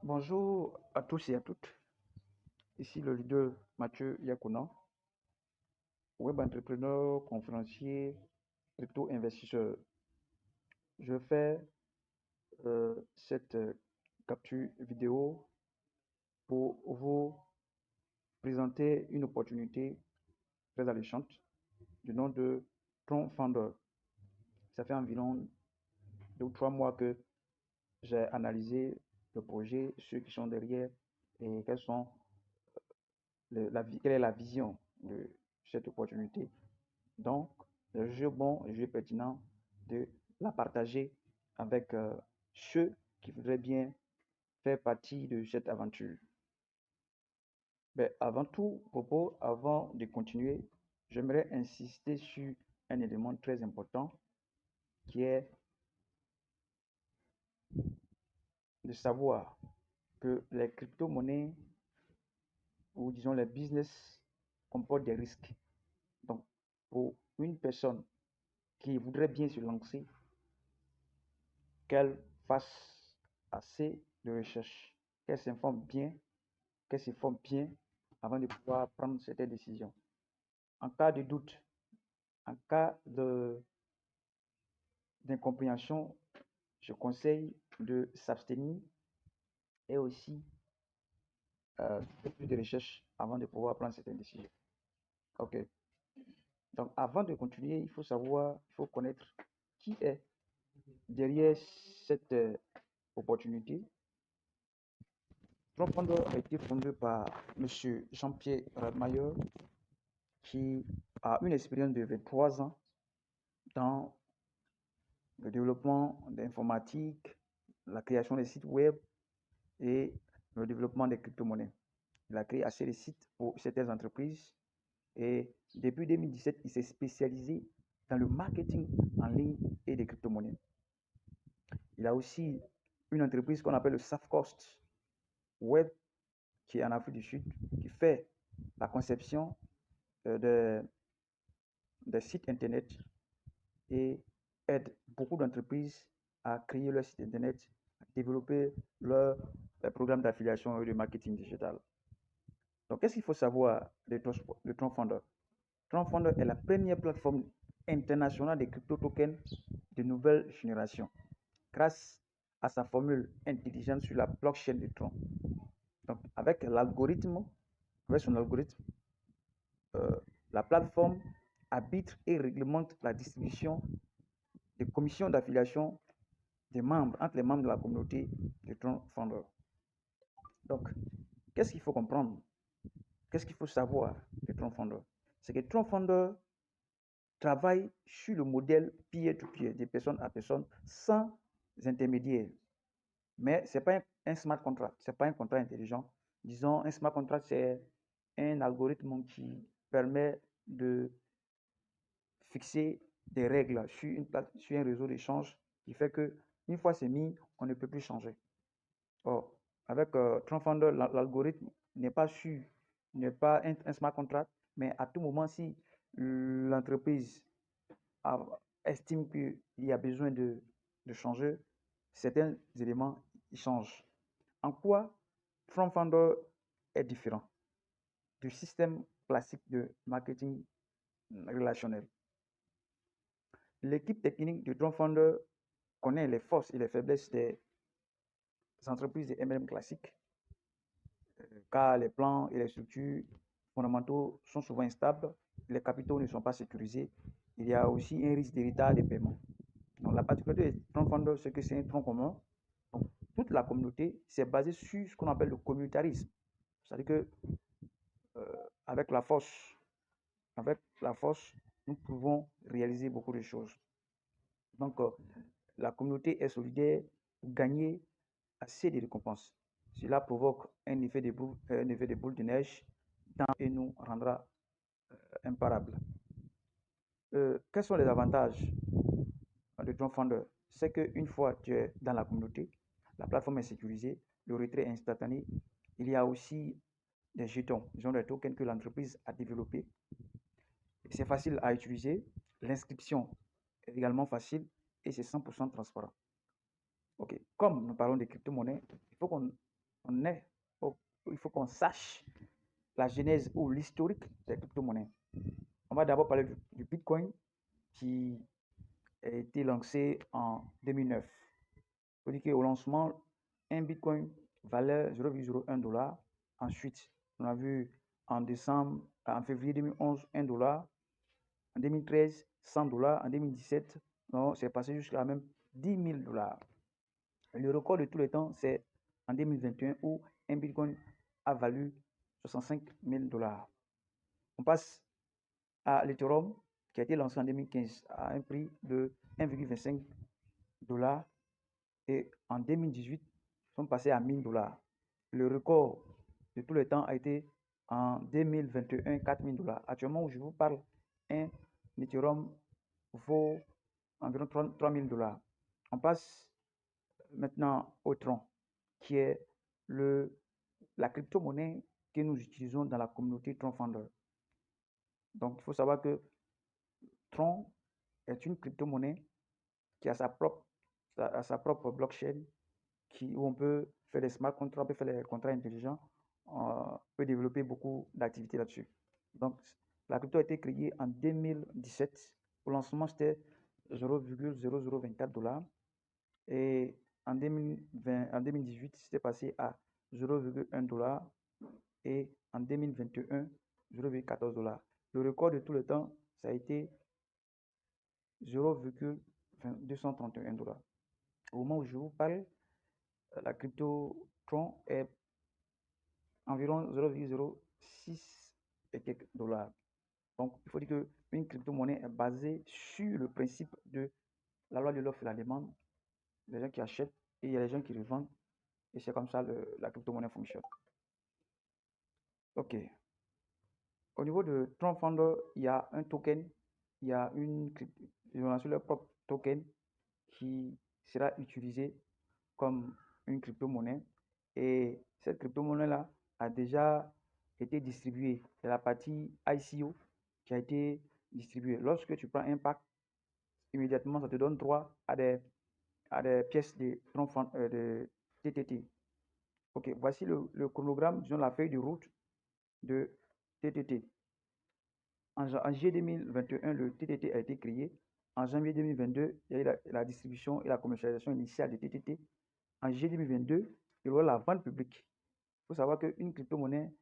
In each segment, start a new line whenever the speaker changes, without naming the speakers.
Bonjour à tous et à toutes. Ici le leader Mathieu Yakuna, web entrepreneur, conférencier, crypto-investisseur. Je fais cette capture vidéo pour vous présenter une opportunité très alléchante du nom de Tron Founder. Ça fait environ 2 ou 3 mois que j'ai analysé le projet, ceux qui sont derrière et quelle est la vision de cette opportunité. Donc, le jeu bon, le jeu pertinent de la partager avec ceux qui voudraient bien faire partie de cette aventure. Mais avant tout propos, avant de continuer, j'aimerais insister sur un élément très important qui est de savoir que les crypto-monnaies ou disons les business comportent des risques. Donc, pour une personne qui voudrait bien se lancer, qu'elle fasse assez de recherche, qu'elle s'informe bien, qu'elle se forme bien avant de pouvoir prendre certaines décisions. En cas de doute, en cas d'incompréhension, je conseille de s'abstenir et aussi faire plus de recherche avant de pouvoir prendre certaines décisions. Ok. Donc, avant de continuer, il faut savoir, il faut connaître qui est derrière cette opportunité. Tronc a été fondé par M. Jean-Pierre Radmayer, qui a une expérience de 23 ans dans le développement d'informatique, la création des sites web et le développement des crypto-monnaies. Il a créé assez de sites pour certaines entreprises et depuis 2017, il s'est spécialisé dans le marketing en ligne et des crypto-monnaies. Il a aussi une entreprise qu'on appelle le Safcost Web qui est en Afrique du Sud, qui fait la conception des sites internet et aide beaucoup d'entreprises à créer leur site internet, à développer leur programme d'affiliation et de marketing digital. Donc, qu'est-ce qu'il faut savoir de TronFounder? TronFounder est la première plateforme internationale de crypto-tokens de nouvelle génération grâce à sa formule intelligente sur la blockchain de Tron. Donc, avec son algorithme, la plateforme arbitre et réglemente la distribution des commissions d'affiliation des membres, entre les membres de la communauté de Tron Founder. Donc, qu'est-ce qu'il faut comprendre? Qu'est-ce qu'il faut savoir de Tron Founder? C'est que Tron Founder travaille sur le modèle peer-to-peer, de personne à personne, sans intermédiaire. Mais ce n'est pas un smart contract, ce n'est pas un contrat intelligent. Disons, un smart contract, c'est un algorithme qui permet de fixer des règles sur un réseau d'échange qui fait que une fois c'est mis, on ne peut plus changer. Or, avec TronFounder, l'algorithme n'est pas sûr, n'est pas un smart contract, mais à tout moment, si l'entreprise estime qu'il y a besoin de changer, certains éléments ils changent. En quoi TronFounder est différent du système classique de marketing relationnel? L'équipe technique de TronFounder connaît les forces et les faiblesses des entreprises de MLM classiques, car les plans et les structures fondamentaux sont souvent instables, les capitaux ne sont pas sécurisés, il y a aussi un risque de retard de paiement. Donc, la particularité des troncs fondeurs, c'est que c'est un tronc commun. Donc, toute la communauté s'est basée sur ce qu'on appelle le communautarisme. C'est-à-dire que avec la force, nous pouvons réaliser beaucoup de choses. Donc, la communauté est solidaire pour gagner assez de récompenses. Cela provoque un effet de boule de neige et nous rendra imparables. Quels sont les avantages de TronFounder? C'est qu'une fois tu es dans la communauté, la plateforme est sécurisée, le retrait est instantané. Il y a aussi des jetons, des tokens que l'entreprise a développés. C'est facile à utiliser, l'inscription est également facile et c'est 100% transparent. Ok, comme nous parlons de crypto-monnaies, il faut qu'on On est il faut qu'on sache la genèse ou l'historique des crypto-monnaies. On va d'abord parler du Bitcoin qui a été lancé en 2009. Il faut dire qu'au lancement, un Bitcoin valait 0,01 $. Ensuite, on a vu en février 2011, 1 $. En 2013, 100 $. En 2017, c'est passé jusqu'à même 10 000 $. Le record de tous les temps, c'est en 2021 où un Bitcoin a valu 65 000 $. On passe à l'Ethereum qui a été lancé en 2015 à un prix de 1,25 $. Et en 2018, ils sont passés à 1000 $. Le record de tous les temps a été en 2021, 4000 $. Actuellement, où je vous parle, un Ethereum vaut environ 3000 $. On passe maintenant au Tron, qui est la crypto-monnaie que nous utilisons dans la communauté Tron Founder. Donc, il faut savoir que Tron est une crypto-monnaie qui a sa propre blockchain où on peut faire des smart contracts, on peut faire des contrats intelligents, on peut développer beaucoup d'activités là-dessus. Donc, la crypto a été créée en 2017. Au lancement, c'était 0,0024 $. Et en 2018, c'était passé à 0,1 $. Et en 2021, 0,14 $. Le record de tout le temps, ça a été 0,231 $. Au moment où je vous parle, la crypto Tron est environ 0,06 et quelques dollars. Donc, il faut dire qu'une crypto-monnaie est basée sur le principe de la loi de l'offre et la demande. Les gens qui achètent et il y a les gens qui revendent. Et c'est comme ça la crypto-monnaie fonctionne. Ok. Au niveau de Tron Founder, il y a un token, ils ont lancé leur propre token qui sera utilisé comme une crypto-monnaie. Et cette crypto-monnaie-là a déjà été distribuée. C'est la partie ICO qui a été distribuée. Lorsque tu prends un pack, immédiatement, ça te donne droit à des pièces de TTT. Ok, voici le chronogramme, disons la feuille de route de TTT. En juillet 2021, le TTT a été créé. En janvier 2022, il y a eu la distribution et la commercialisation initiale de TTT. En juillet 2022, il y aura la vente publique. Il faut savoir qu'une crypto-monnaie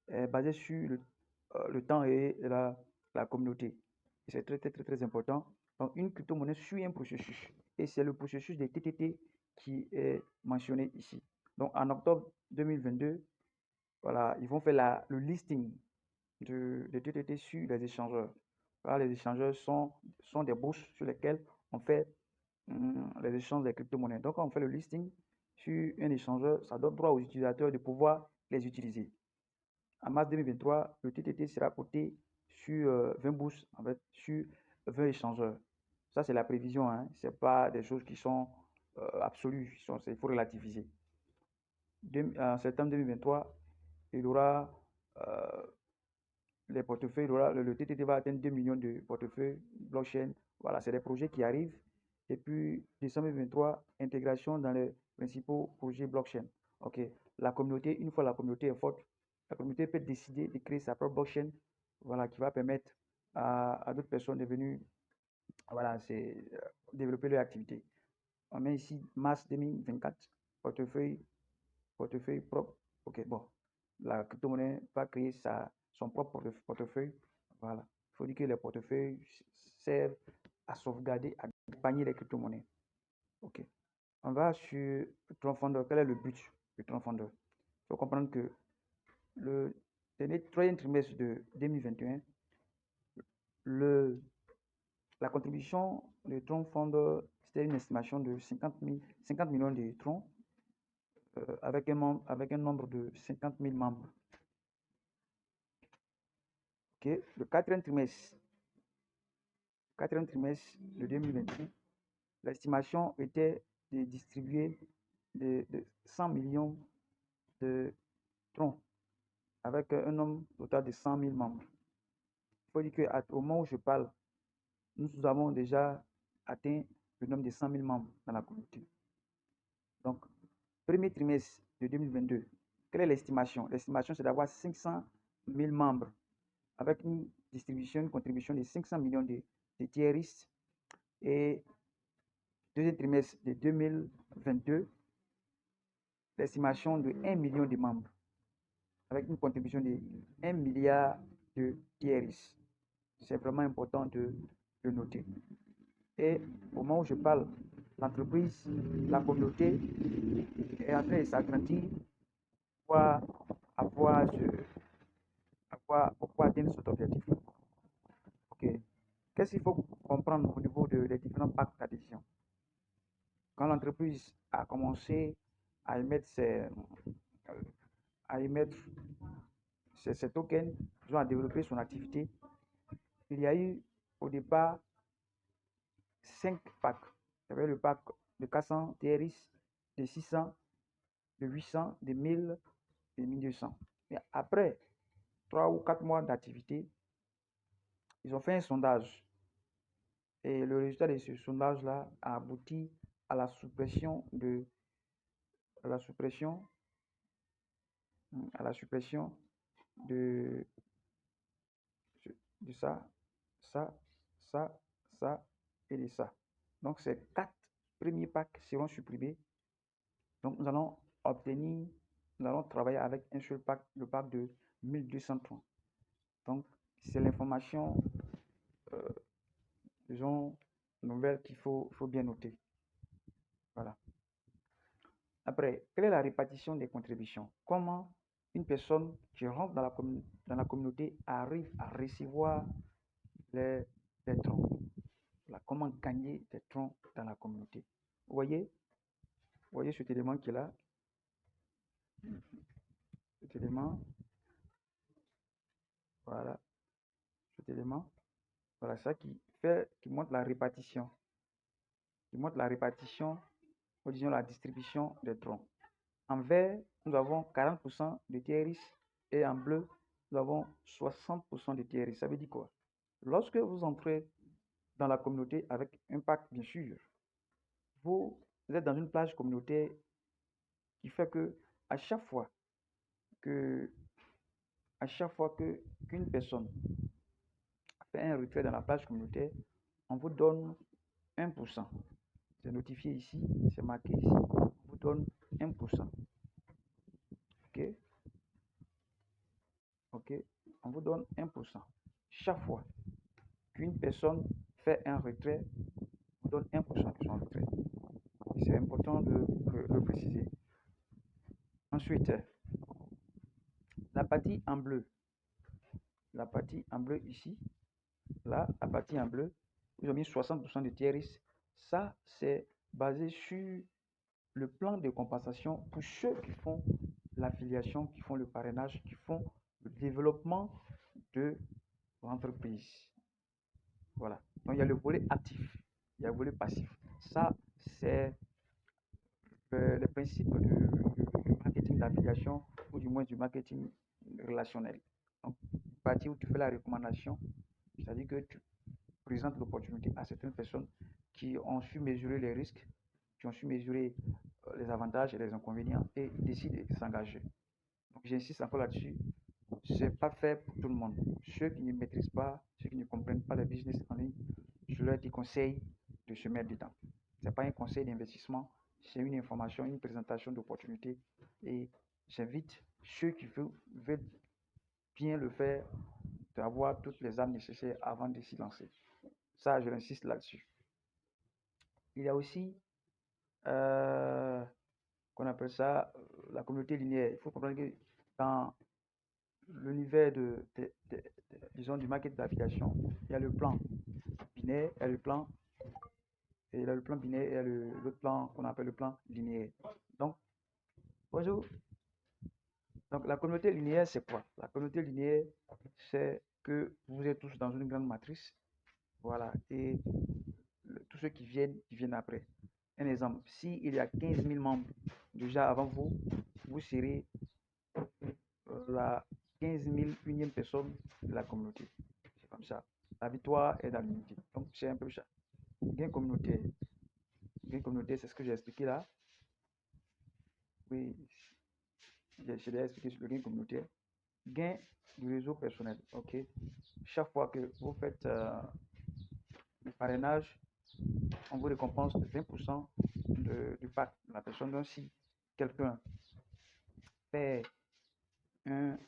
est basée sur le temps et la communauté. Et c'est très, très, très, très important. Donc, une crypto-monnaie suit un processus. Et c'est le processus des TTT qui est mentionné ici. Donc, en octobre 2022, voilà, ils vont faire le listing de TTT sur les échangeurs. Voilà, les échangeurs sont des bourses sur lesquelles on fait les échanges des crypto-monnaies. Donc, quand on fait le listing sur un échangeur, ça donne droit aux utilisateurs de pouvoir les utiliser. En mars 2023, le TTT sera coté sur 20 bourses, en fait, sur 20 échangeurs. Ça, c'est la prévision, hein. Ce n'est pas des choses qui sont absolues, il faut relativiser. En septembre 2023, il y aura les portefeuilles, le TTT va atteindre 2 millions de portefeuilles blockchain. Voilà, c'est des projets qui arrivent. Et puis, décembre 2023, intégration dans les principaux projets blockchain. Ok, la communauté, une fois la communauté est forte, la communauté peut décider de créer sa propre blockchain, voilà, qui va permettre à d'autres personnes de venir, voilà, développer leur activité. On met ici mars 2024, portefeuille propre. Ok, bon, la crypto-monnaie va créer son propre portefeuille. Voilà. Il faut dire que les portefeuilles servent à sauvegarder, à épargner les crypto-monnaies. Ok. On va sur Tron Founder. Quel est le but du Tron Founder? Il faut comprendre que le troisième trimestre de 2021, la contribution de Tron Founder, c'était une estimation de 50 millions de troncs avec un nombre de 50 000 membres. Okay. Le quatrième trimestre de 2021, l'estimation était de distribuer de 100 millions de troncs avec un nombre total de 100 000 membres. Il faut dire qu'au moment où je parle, nous avons déjà atteint le nombre de 100 000 membres dans la communauté. Donc, premier trimestre de 2022, Quelle est l'estimation? L'estimation, c'est d'avoir 500 000 membres avec une distribution, une contribution de 500 millions de tiers et deuxième trimestre de 2022, l'estimation de 1 million de membres avec une contribution de 1 milliard de tiers. C'est vraiment important de noter. Et au moment où je parle, l'entreprise, la communauté est en train de s'agrandir pour pour atteindre cet objectif. Ok. Qu'est-ce qu'il faut comprendre au niveau des différents packs d'adhésion? Quand l'entreprise a commencé à émettre à émettre ses tokens, à développer son activité, il y a eu au départ 5 packs. Il y avait le pack de 400 TRX, de 600, de 800, de 1000 et 1200. Mais après 3 ou 4 mois d'activité, ils ont fait un sondage. Et le résultat de ce sondage-là a abouti à la suppression à la suppression, à la suppression de, de ça, ça, ça, ça et de ça. Donc ces 4 premiers packs seront supprimés. Donc nous allons travailler avec un seul pack, le pack de 1230. Donc c'est l'information, disons, nouvelle qu'il faut bien noter. Voilà. Après, quelle est la répartition des contributions? Comment une personne qui rentre dans la communauté arrive à recevoir les troncs? Voilà, comment gagner des troncs dans la communauté? Vous voyez cet élément qui est là? Cet élément, voilà, cet élément, voilà, ça qui montre la répartition. Qui montre la répartition, ou disons la distribution des troncs. En vert, nous avons 40% de TRX et en bleu, nous avons 60% de TRX. Ça veut dire quoi? Lorsque vous entrez dans la communauté avec un pack, bien sûr, vous êtes dans une plage communautaire qui fait que à chaque fois que qu'une personne fait un retrait dans la plage communautaire, on vous donne 1%. C'est notifié ici, c'est marqué ici. On vous donne 1%. Ok? Ok? On vous donne 1%. Chaque fois qu'une personne fait un retrait, on vous donne 1% de son retrait. C'est important de le préciser. Ensuite, la partie en bleu. La partie en bleu ici, là, la partie en bleu, ils ont mis 60% de TRX. Ça, c'est basé sur le plan de compensation pour ceux qui font l'affiliation, qui font le parrainage, qui font le développement de l'entreprise. Voilà. Donc, il y a le volet actif, il y a le volet passif. Ça, c'est le principe du marketing d'affiliation ou du moins du marketing relationnel. Donc, partie où tu fais la recommandation, c'est-à-dire que tu présentes l'opportunité à certaines personnes qui ont su mesurer les risques, qui ont su mesurer les avantages et les inconvénients et décident de s'engager. Donc, j'insiste encore là-dessus. Ce n'est pas fait pour tout le monde. Ceux qui ne maîtrisent pas, ceux qui ne comprennent pas le business en ligne, je leur conseille de se mettre dedans. Ce n'est pas un conseil d'investissement, c'est une information, une présentation d'opportunité. Et j'invite ceux qui veulent bien le faire d'avoir toutes les armes nécessaires avant de s'y lancer. Ça, je insiste là-dessus. Il y a aussi, qu'on appelle ça, la communauté linéaire. Il faut comprendre que dans l'univers disons, du market d'affiliation, il y a le plan binaire, il y a le plan, et il y a le plan binaire et il y a l'autre plan qu'on appelle le plan linéaire. Donc, bonjour. Donc, la communauté linéaire, c'est quoi? La communauté linéaire, c'est que vous êtes tous dans une grande matrice. Voilà. Et tous ceux qui viennent après. Un exemple, s'il y a 15 000 membres déjà avant vous, vous serez la 15 001e personne de la communauté. C'est comme ça. La victoire est dans l'unité. Donc, c'est un peu ça. Gain communautaire. Gain communautaire, c'est ce que j'ai expliqué là. Oui. J'ai déjà expliqué sur le gain communautaire. Gain du réseau personnel. Ok. Chaque fois que vous faites le parrainage, on vous récompense de 20% du pack de la personne. Donc, si quelqu'un fait un,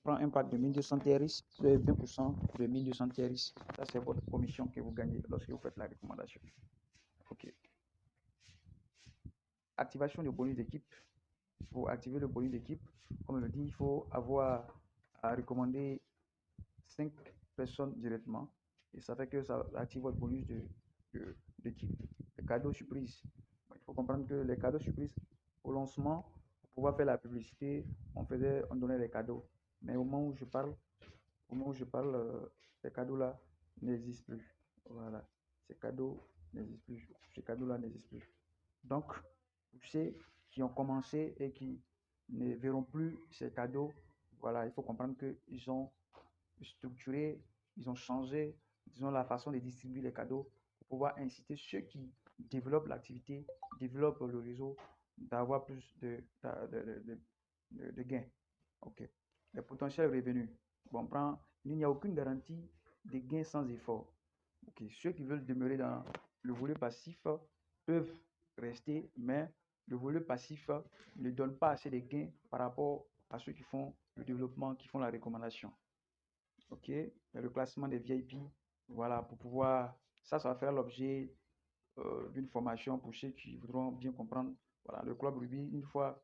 prend un pack de 1200 TRX, vous avez 20% de 1200 TRX. Ça, c'est votre commission que vous gagnez lorsque vous faites la recommandation. Ok. Activation du bonus d'équipe. Pour activer le bonus d'équipe, comme je le dis, il faut avoir à recommander 5 personnes directement. Et ça fait que ça active votre bonus d'équipe. Les cadeaux surprises. Il faut comprendre que les cadeaux surprises, au lancement, pour pouvoir faire la publicité, on donnait les cadeaux. Mais au moment où je parle, ces cadeaux-là n'existent plus. Voilà. Ces cadeaux n'existent plus. Ces cadeaux-là n'existent plus. Donc, pour ceux qui ont commencé et qui ne verront plus ces cadeaux, voilà, il faut comprendre qu'ils ont structuré, ils ont changé, disons, la façon de distribuer les cadeaux pour pouvoir inciter ceux qui développent l'activité, développent le réseau, d'avoir plus de gains. OK. Les potentiels revenus. Bon, il n'y a aucune garantie de gains sans effort. OK. Ceux qui veulent demeurer dans le volet passif peuvent rester, mais le volet passif ne donne pas assez de gains par rapport à ceux qui font le développement, qui font la recommandation. OK, le classement des VIP, voilà, pour pouvoir, ça va faire l'objet d'une formation pour ceux qui voudront bien comprendre. Voilà, le club Ruby, une fois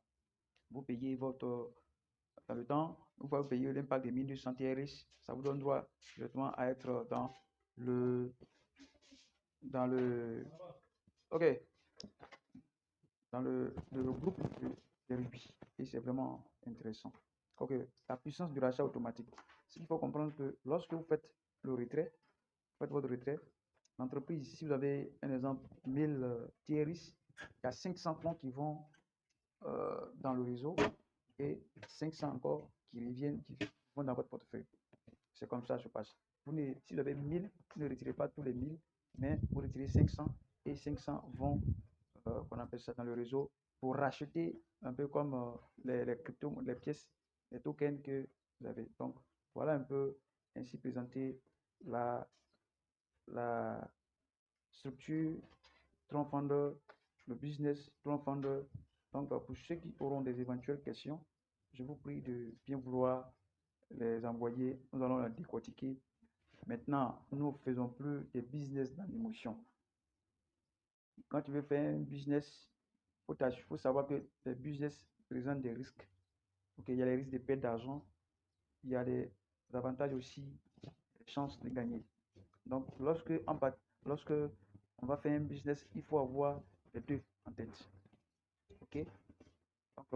vous payez dans le temps, une fois vous payez l'impact de 1200 TRS, ça vous donne droit directement à être dans le, OK, dans le groupe de Ruby. Et c'est vraiment intéressant. OK, la puissance de l'achat automatique. Il faut comprendre que lorsque vous faites le retrait, faites votre retrait, l'entreprise, si vous avez un exemple 1000 TRX, il y a 500 fonds qui vont dans le réseau et 500 encore qui reviennent, qui vont dans votre portefeuille. C'est comme ça que ça se passe. Si vous avez 1000, vous ne retirez pas tous les 1000, mais vous retirez 500 et 500 vont, qu'on appelle ça dans le réseau, pour racheter un peu comme les cryptos, les pièces, les tokens que vous avez. Donc, voilà un peu ainsi présenter la structure Tronfounder, le business Tronfounder. Donc, pour ceux qui auront des éventuelles questions, je vous prie de bien vouloir les envoyer. Nous allons la décortiquer. Maintenant, nous ne faisons plus des business dans l'émotion. Quand tu veux faire un business, il faut savoir que les business présentent des risques. Okay, il y a les risques de perte d'argent, il y a les avantages aussi, les chances de gagner. Donc, lorsque on va faire un business, il faut avoir les deux en tête. OK? Donc,